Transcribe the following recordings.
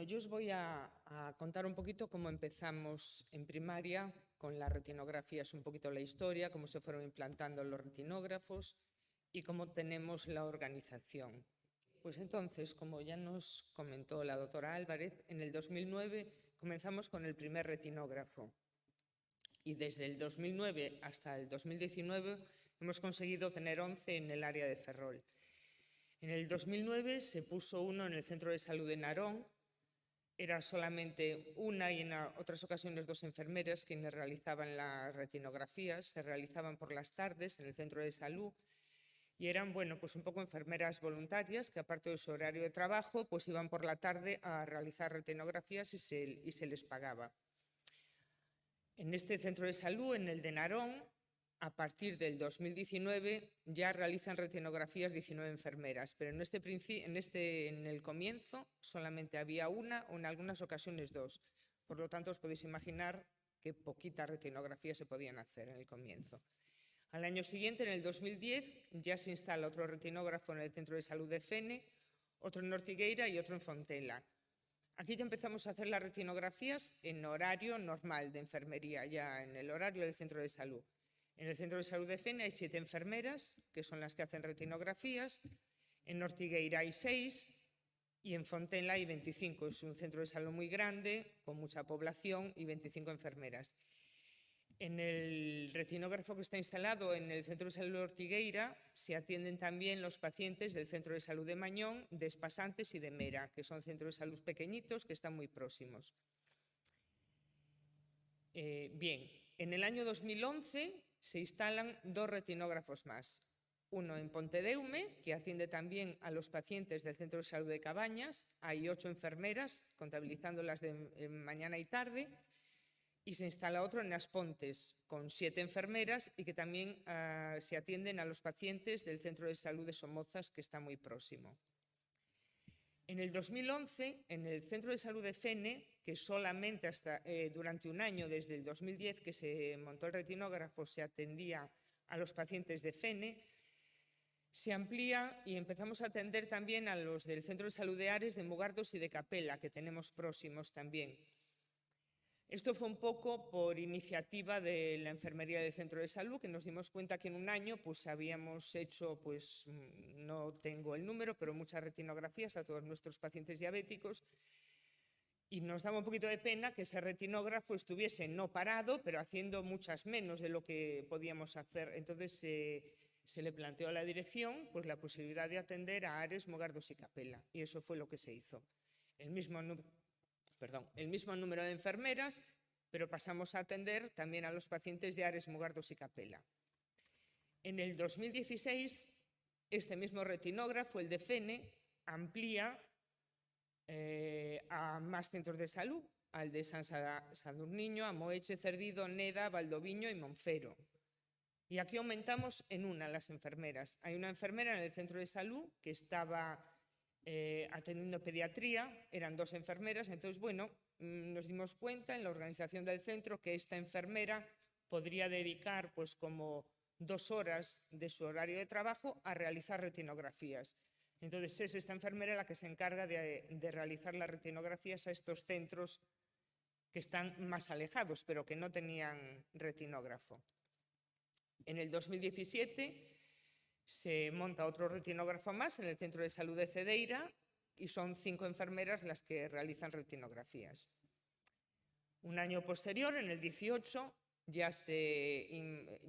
yo os voy a contar un poquito cómo empezamos en primaria con las retinografías, un poquito la historia, cómo se fueron implantando los retinógrafos y cómo tenemos la organización. Pues entonces, como ya nos comentó la doctora Álvarez, en el 2009 comenzamos con el primer retinógrafo y desde el 2009 hasta el 2019 hemos conseguido tener 11 en el área de Ferrol. En el 2009 se puso uno en el Centro de Salud de Narón. Era solamente una y en otras ocasiones dos enfermeras quienes realizaban las retinografías. Se realizaban por las tardes en el centro de salud y eran, bueno, pues un poco enfermeras voluntarias que aparte de su horario de trabajo, pues iban por la tarde a realizar retinografías y se les pagaba. En este centro de salud, en el de Narón, a partir del 2019 ya realizan retinografías 19 enfermeras, pero en el comienzo solamente había una o en algunas ocasiones dos. Por lo tanto, os podéis imaginar que poquitas retinografías se podían hacer en el comienzo. Al año siguiente, en el 2010, ya se instala otro retinógrafo en el Centro de Salud de Fene, otro en Ortigueira y otro en Fontela. Aquí ya empezamos a hacer las retinografías en horario normal de enfermería, ya en el horario del centro de salud. En el Centro de Salud de Fene hay 7 enfermeras, que son las que hacen retinografías. En Ortigueira hay 6 y en Fontela hay 25. Es un centro de salud muy grande, con mucha población y 25 enfermeras. En el retinógrafo que está instalado en el Centro de Salud de Ortigueira se atienden también los pacientes del Centro de Salud de Mañón, de Espasantes y de Mera, que son centros de salud pequeñitos que están muy próximos. Bien, en el año 2011 se instalan 2 retinógrafos más. Uno en Pontedeume, que atiende también a los pacientes del Centro de Salud de Cabañas. Hay 8 enfermeras, contabilizando las de mañana y tarde. Y se instala otro en As Pontes, con 7 enfermeras y que también se atienden a los pacientes del Centro de Salud de Somozas, que está muy próximo. En el 2011, en el Centro de Salud de Fene, que solamente durante un año, desde el 2010 que se montó el retinógrafo, se atendía a los pacientes de Fene, se amplía y empezamos a atender también a los del Centro de Salud de Ares, de Mugardos y de Capela, que tenemos próximos también. Esto fue un poco por iniciativa de la enfermería del centro de salud, que nos dimos cuenta que en un año pues habíamos hecho, pues no tengo el número, pero muchas retinografías a todos nuestros pacientes diabéticos y nos daba un poquito de pena que ese retinógrafo estuviese no parado, pero haciendo muchas menos de lo que podíamos hacer. Entonces se le planteó a la dirección pues la posibilidad de atender a Ares, Mugardos y Capela y eso fue lo que se hizo. El mismo número de enfermeras, pero pasamos a atender también a los pacientes de Ares, Mugardos y Capela. En el 2016, este mismo retinógrafo, el de Fene, amplía a más centros de salud, al de San Sadurniño, Amoeche, Cerdido, Neda, Valdoviño y Monfero. Y aquí aumentamos en una las enfermeras. Hay una enfermera en el centro de salud que estaba atendiendo pediatría, eran 2 enfermeras, entonces, bueno, nos dimos cuenta en la organización del centro que esta enfermera podría dedicar pues como 2 horas de su horario de trabajo a realizar retinografías. Entonces es esta enfermera la que se encarga de realizar las retinografías a estos centros que están más alejados, pero que no tenían retinógrafo. En el 2017 se monta otro retinógrafo más en el Centro de Salud de Cedeira y son 5 enfermeras las que realizan retinografías. Un año posterior, en el 18, ya se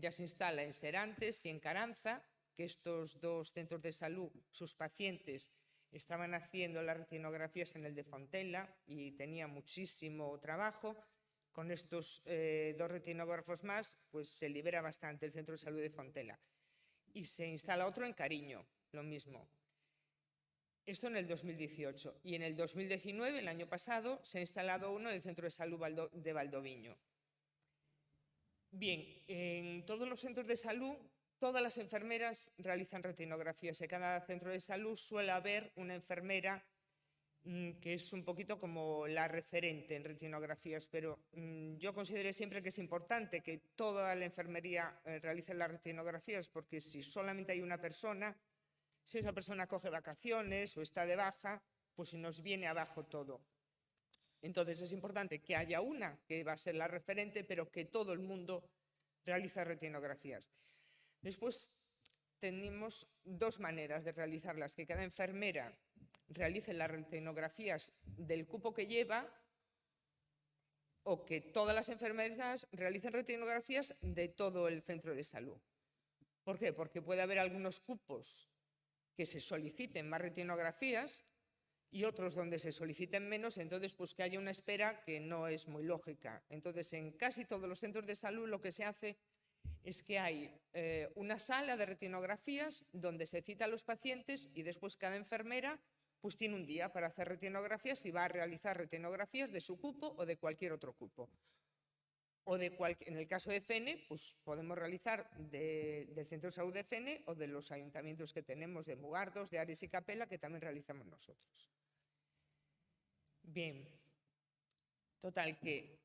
instala en Serantes y en Caranza, que estos 2 centros de salud, sus pacientes estaban haciendo las retinografías en el de Fontela y tenía muchísimo trabajo. Con estos 2 retinógrafos más, pues se libera bastante el Centro de Salud de Fontela. Y se instala otro en Cariño, lo mismo. Esto en el 2018. Y en el 2019, el año pasado, se ha instalado uno en el Centro de Salud de Valdoviño. Bien, en todos los centros de salud, todas las enfermeras realizan retinografías. En cada centro de salud suele haber una enfermera que es un poquito como la referente en retinografías, pero yo consideré siempre que es importante que toda la enfermería realice las retinografías, porque si solamente hay una persona, si esa persona coge vacaciones o está de baja, pues se nos viene abajo todo. Entonces es importante que haya una que va a ser la referente, pero que todo el mundo realiza retinografías. Después tenemos dos maneras de realizarlas, que cada enfermera realice las retinografías del cupo que lleva o que todas las enfermeras realicen retinografías de todo el centro de salud. ¿Por qué? Porque puede haber algunos cupos que se soliciten más retinografías y otros donde se soliciten menos, entonces pues que haya una espera que no es muy lógica. Entonces en casi todos los centros de salud lo que se hace es que hay una sala de retinografías donde se cita a los pacientes y después cada enfermera pues tiene un día para hacer retinografías y va a realizar retinografías de su cupo o de cualquier otro cupo. O en el caso de FENE, pues podemos realizar del Centro de Salud de FENE o de los ayuntamientos que tenemos de Mugardos, de Ares y Capela, que también realizamos nosotros. Bien, total que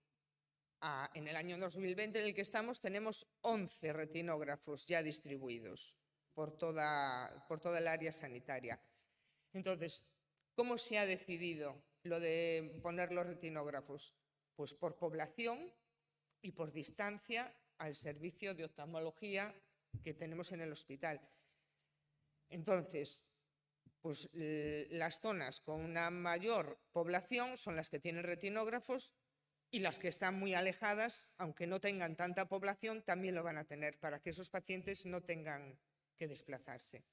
en el año 2020 en el que estamos tenemos 11 retinógrafos ya distribuidos por toda el área sanitaria. Entonces, ¿cómo se ha decidido lo de poner los retinógrafos? Pues por población y por distancia al servicio de oftalmología que tenemos en el hospital. Entonces, pues las zonas con una mayor población son las que tienen retinógrafos y las que están muy alejadas, aunque no tengan tanta población, también lo van a tener para que esos pacientes no tengan que desplazarse.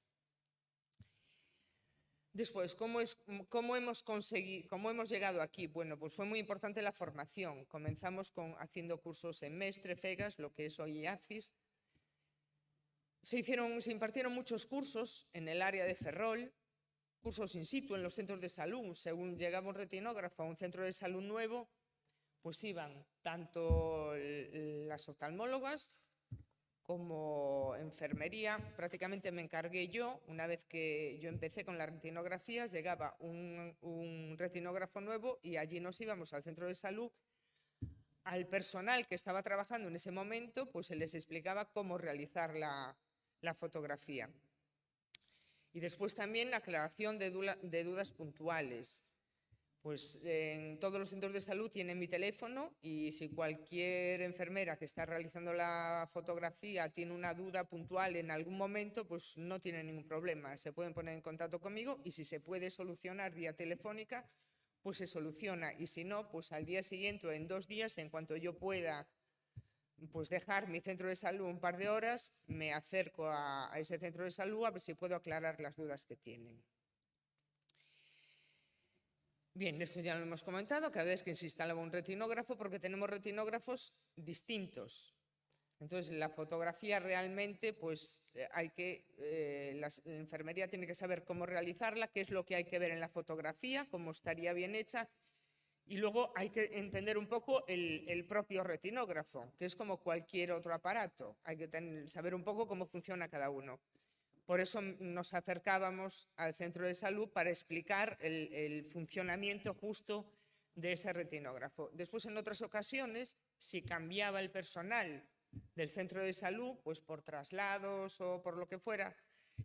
Después, ¿cómo hemos llegado aquí? Bueno, pues fue muy importante la formación. Comenzamos haciendo cursos en Mestre, Fegas, lo que es hoy IACIS. Se impartieron muchos cursos en el área de Ferrol, cursos in situ en los centros de salud. Según llegaba un retinógrafo a un centro de salud nuevo, pues iban tanto las oftalmólogas como enfermería. Prácticamente me encargué yo. Una vez que yo empecé con las retinografías, llegaba un retinógrafo nuevo y allí nos íbamos al centro de salud. Al personal que estaba trabajando en ese momento, pues se les explicaba cómo realizar la fotografía. Y después también la aclaración de dudas puntuales. Pues en todos los centros de salud tienen mi teléfono y si cualquier enfermera que está realizando la fotografía tiene una duda puntual en algún momento, pues no tiene ningún problema. Se pueden poner en contacto conmigo y si se puede solucionar vía telefónica, pues se soluciona. Y si no, pues al día siguiente o en 2 días, en cuanto yo pueda pues dejar mi centro de salud un par de horas, me acerco a ese centro de salud a ver si puedo aclarar las dudas que tienen. Bien, esto ya lo hemos comentado, cada vez que se instalaba un retinógrafo, porque tenemos retinógrafos distintos. Entonces, la fotografía realmente, pues la enfermería tiene que saber cómo realizarla, qué es lo que hay que ver en la fotografía, cómo estaría bien hecha. Y luego hay que entender un poco el propio retinógrafo, que es como cualquier otro aparato. Hay que saber un poco cómo funciona cada uno. Por eso nos acercábamos al centro de salud para explicar el funcionamiento justo de ese retinógrafo. Después, en otras ocasiones, si cambiaba el personal del centro de salud, pues por traslados o por lo que fuera,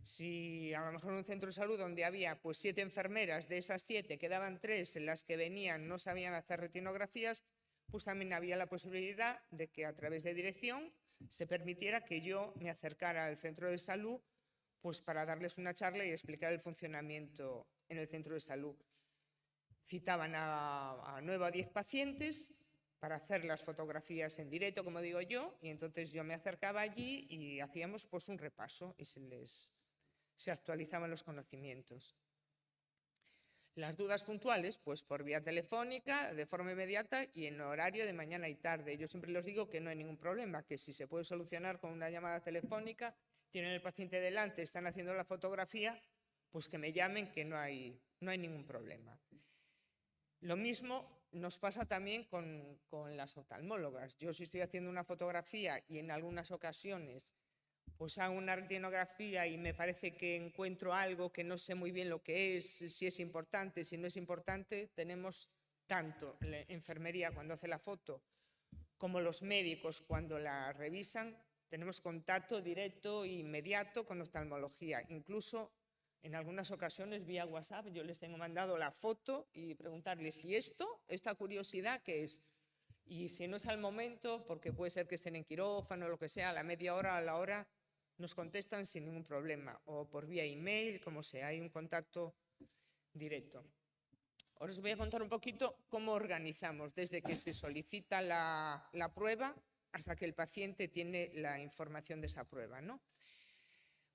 si a lo mejor en un centro de salud donde había pues 7 enfermeras, de esas 7 quedaban 3 en las que venían, no sabían hacer retinografías, pues también había la posibilidad de que a través de dirección se permitiera que yo me acercara al centro de salud pues para darles una charla y explicar el funcionamiento en el centro de salud. Citaban a 9 o 10 pacientes para hacer las fotografías en directo, como digo yo, y entonces yo me acercaba allí y hacíamos pues un repaso y se actualizaban los conocimientos. Las dudas puntuales, pues por vía telefónica, de forma inmediata y en horario de mañana y tarde. Yo siempre les digo que no hay ningún problema, que si se puede solucionar con una llamada telefónica, tienen el paciente delante, están haciendo la fotografía, pues que me llamen, que no hay ningún problema. Lo mismo nos pasa también con las oftalmólogas. Yo si estoy haciendo una fotografía y en algunas ocasiones pues hago una retinografía y me parece que encuentro algo que no sé muy bien lo que es, si es importante, si no es importante, tenemos tanto la enfermería cuando hace la foto como los médicos cuando la revisan, tenemos contacto directo e inmediato con oftalmología. Incluso En algunas ocasiones vía WhatsApp yo les tengo mandado la foto y preguntarles si esta curiosidad, ¿qué es? Y si no es al momento, porque puede ser que estén en quirófano o lo que sea, a la media hora, a la hora, nos contestan sin ningún problema, o por vía email, como sea, hay un contacto directo. Ahora os voy a contar un poquito cómo organizamos desde que se solicita la prueba hasta que el paciente tiene la información de esa prueba, ¿no?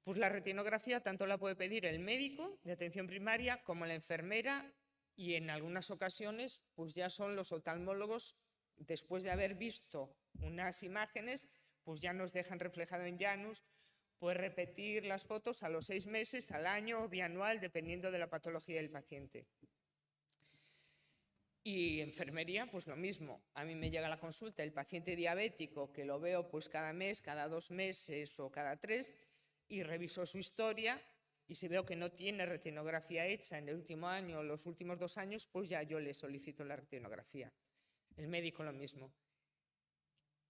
Pues la retinografía tanto la puede pedir el médico de atención primaria como la enfermera, y en algunas ocasiones pues ya son los oftalmólogos, después de haber visto unas imágenes, pues ya nos dejan reflejado en Janus, pues repetir las fotos a los 6 meses, al año o bianual, dependiendo de la patología del paciente. Y enfermería, pues lo mismo. A mí me llega a la consulta el paciente diabético, que lo veo pues cada mes, cada 2 meses o cada 3, y reviso su historia, y si veo que no tiene retinografía hecha en el último año o los últimos 2 años, pues ya yo le solicito la retinografía. El médico lo mismo.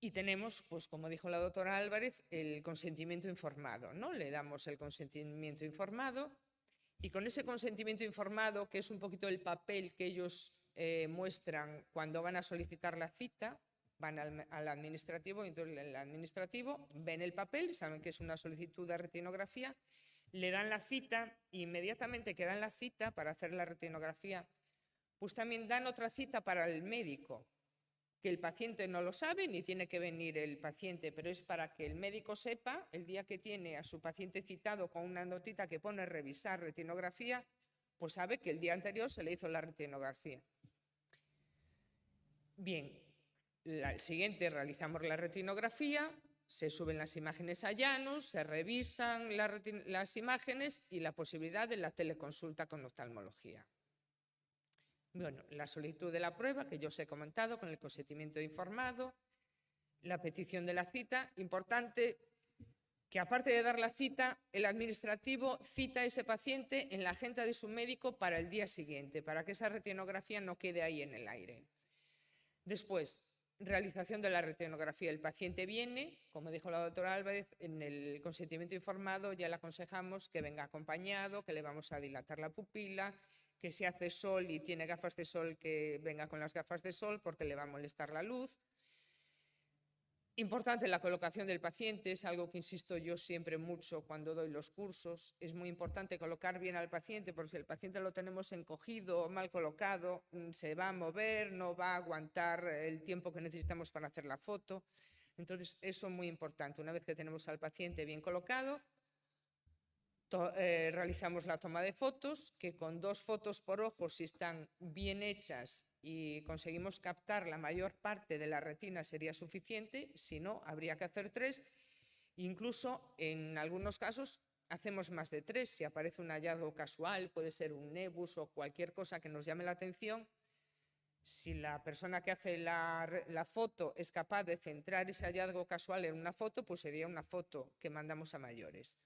Y tenemos, pues como dijo la doctora Álvarez, el consentimiento informado, ¿no? Le damos el consentimiento informado, y con ese consentimiento informado, que es un poquito el papel que ellos muestran cuando van a solicitar la cita, van al administrativo, y entonces el administrativo ven el papel, saben que es una solicitud de retinografía, le dan la cita, e inmediatamente que dan la cita para hacer la retinografía, pues también dan otra cita para el médico, que el paciente no lo sabe ni tiene que venir el paciente, pero es para que el médico sepa, el día que tiene a su paciente citado con una notita que pone revisar retinografía, pues sabe que el día anterior se le hizo la retinografía. Bien, al siguiente realizamos la retinografía, se suben las imágenes a Janus, se revisan las imágenes y la posibilidad de la teleconsulta con oftalmología. Bueno, la solicitud de la prueba, que yo os he comentado, con el consentimiento informado, la petición de la cita. Importante que, aparte de dar la cita, el administrativo cita a ese paciente en la agenda de su médico para el día siguiente, para que esa retinografía no quede ahí en el aire. Después, realización de la retinografía. El paciente viene, como dijo la doctora Álvarez, en el consentimiento informado ya le aconsejamos que venga acompañado, que le vamos a dilatar la pupila, que si hace sol y tiene gafas de sol, que venga con las gafas de sol porque le va a molestar la luz. Importante la colocación del paciente, es algo que insisto yo siempre mucho cuando doy los cursos. Es muy importante colocar bien al paciente, porque si el paciente lo tenemos encogido o mal colocado, se va a mover, no va a aguantar el tiempo que necesitamos para hacer la foto. Entonces, eso es muy importante. Una vez que tenemos al paciente bien colocado, realizamos la toma de fotos, que con 2 fotos por ojo, si están bien hechas y conseguimos captar la mayor parte de la retina, sería suficiente. Si no, habría que hacer 3. Incluso en algunos casos hacemos más de 3. Si aparece un hallazgo casual, puede ser un nebus o cualquier cosa que nos llame la atención, si la persona que hace la foto es capaz de centrar ese hallazgo casual en una foto, pues sería una foto que mandamos a mayores.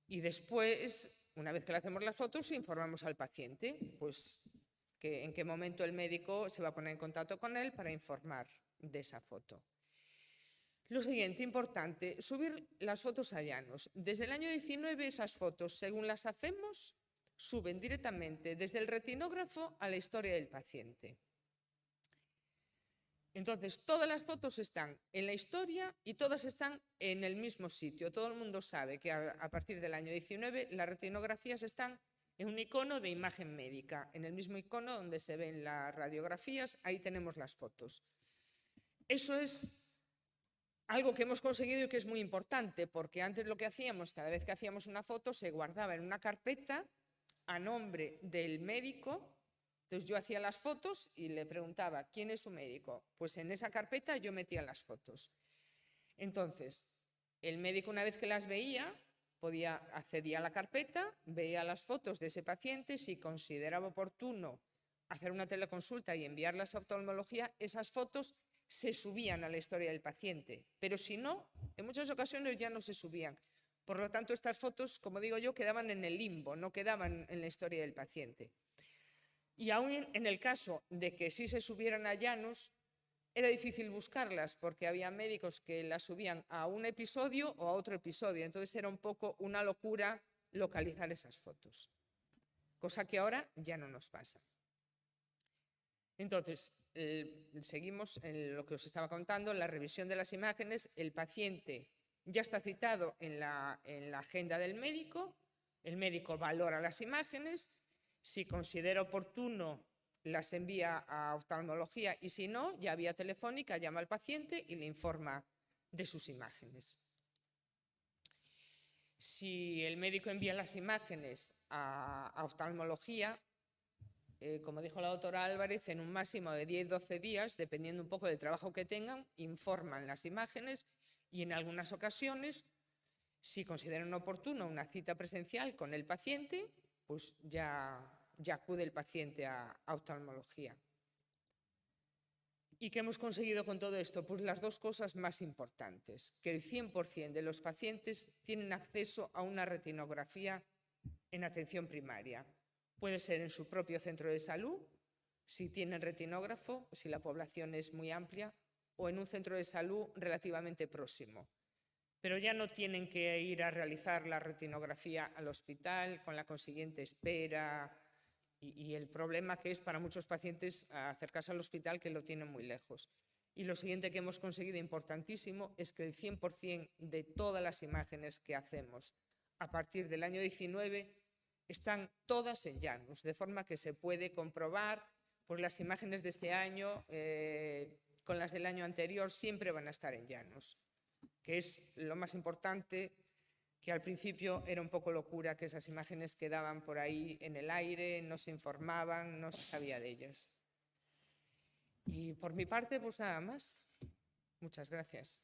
Y después, una vez que le hacemos las fotos, informamos al paciente, pues en qué momento el médico se va a poner en contacto con él para informar de esa foto. Lo siguiente, importante, subir las fotos a Janus. Desde el año 19 esas fotos, según las hacemos, suben directamente desde el retinógrafo a la historia del paciente. Entonces, todas las fotos están en la historia y todas están en el mismo sitio. Todo el mundo sabe que a partir del año 19 las retinografías están en un icono de imagen médica. En el mismo icono donde se ven las radiografías, ahí tenemos las fotos. Eso es algo que hemos conseguido y que es muy importante, porque antes lo que hacíamos, cada vez que hacíamos una foto, se guardaba en una carpeta a nombre del médico. Entonces yo hacía las fotos y le preguntaba, ¿quién es su médico? Pues en esa carpeta yo metía las fotos. Entonces, el médico, una vez que las veía, accedía a la carpeta, veía las fotos de ese paciente, si consideraba oportuno hacer una teleconsulta y enviarlas a oftalmología, esas fotos se subían a la historia del paciente. Pero si no, en muchas ocasiones ya no se subían. Por lo tanto, estas fotos, como digo yo, quedaban en el limbo, no quedaban en la historia del paciente. Y aún en el caso de que sí se subieran a Janus, era difícil buscarlas porque había médicos que las subían a un episodio o a otro episodio. Entonces era un poco una locura localizar esas fotos, cosa que ahora ya no nos pasa. Entonces, seguimos en lo que os estaba contando, la revisión de las imágenes. El paciente ya está citado en la agenda del médico, el médico valora las imágenes, si considera oportuno las envía a oftalmología y si no, ya vía telefónica llama al paciente y le informa de sus imágenes. Si el médico envía las imágenes a oftalmología, como dijo la doctora Álvarez, en un máximo de 10-12 días, dependiendo un poco del trabajo que tengan, informan las imágenes y en algunas ocasiones, si consideran oportuno una cita presencial con el paciente, pues ya acude el paciente a oftalmología. ¿Y qué hemos conseguido con todo esto? Pues las dos cosas más importantes, que el 100% de los pacientes tienen acceso a una retinografía en atención primaria. Puede ser en su propio centro de salud, si tienen retinógrafo, si la población es muy amplia, o en un centro de salud relativamente próximo. Pero ya no tienen que ir a realizar la retinografía al hospital con la consiguiente espera y el problema que es para muchos pacientes acercarse al hospital, que lo tienen muy lejos. Y lo siguiente que hemos conseguido, importantísimo, es que el 100% de todas las imágenes que hacemos a partir del año 19 están todas en Janus, de forma que se puede comprobar, pues las imágenes de este año con las del año anterior siempre van a estar en Janus, que es lo más importante, que al principio era un poco locura que esas imágenes quedaban por ahí en el aire, no se informaban, no se sabía de ellas. Y por mi parte, pues nada más. Muchas gracias.